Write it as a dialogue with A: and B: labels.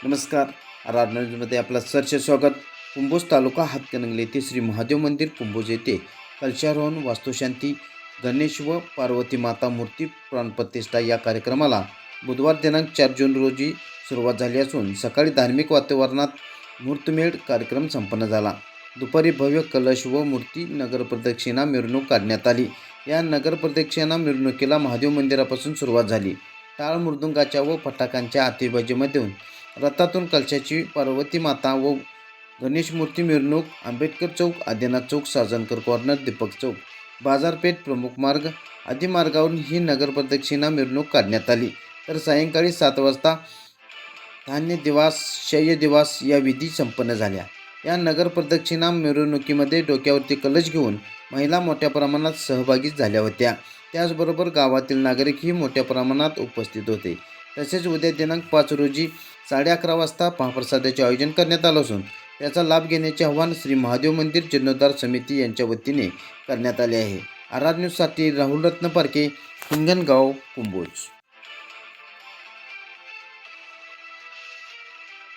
A: नमस्कार. न्यूजमध्ये आपलं सहर्ष स्वागत. कुंभोज तालुका हातकणंगले येथे श्री महादेव मंदिर कुंभोज येथे कलशारोहण, वास्तुशांती, गणेश व पार्वती माता मूर्ती प्राणप्रतिष्ठा या कार्यक्रमाला बुधवार दिनांक 4 जून रोजी सुरुवात झाली असून सकाळी धार्मिक वातावरणात मुहूर्तमेढ कार्यक्रम संपन्न झाला. दुपारी भव्य कलश व मूर्ती नगरप्रदक्षिणा मिरवणूक काढण्यात आली. या नगरप्रदक्षिणा मिरवणुकीला महादेव मंदिरापासून सुरुवात झाली. टाळ मृदुंगाच्या व फटाक्यांच्या आतिषबाजीमधून रथातून कलशाची पार्वती माता व गणेश मूर्ती मिरवणूक आंबेडकर चौक, आदिनाथ चौक, साजनकर कॉर्नर, दीपक चौक, बाजारपेठ, प्रमुख मार्ग आदी मार्गावरून ही नगरप्रदक्षिणा मिरवणूक काढण्यात आली. तर सायंकाळी 7 वाजता धान्य दिवास, शय्य दिवास या विधी संपन्न झाल्या. या नगरप्रदक्षिणा मिरवणुकीमध्ये डोक्यावरती कलश घेऊन महिला मोठ्या प्रमाणात सहभागी झाल्या होत्या. त्याचबरोबर गावातील नागरिकही मोठ्या प्रमाणात उपस्थित होते. तसेच उद्या दिनांक 5 रोजी 11:30 वाजता महाप्रसादाचे आयोजन करण्यात आलं असून त्याचा लाभ घेण्याचे आवाहन श्री महादेव मंदिर जीर्णोद्धार समिती यांच्या वतीने करण्यात आले आहे. न्यूजसाठी राहुल रत्न पारखे, हिंगणगाव, कुंभोज.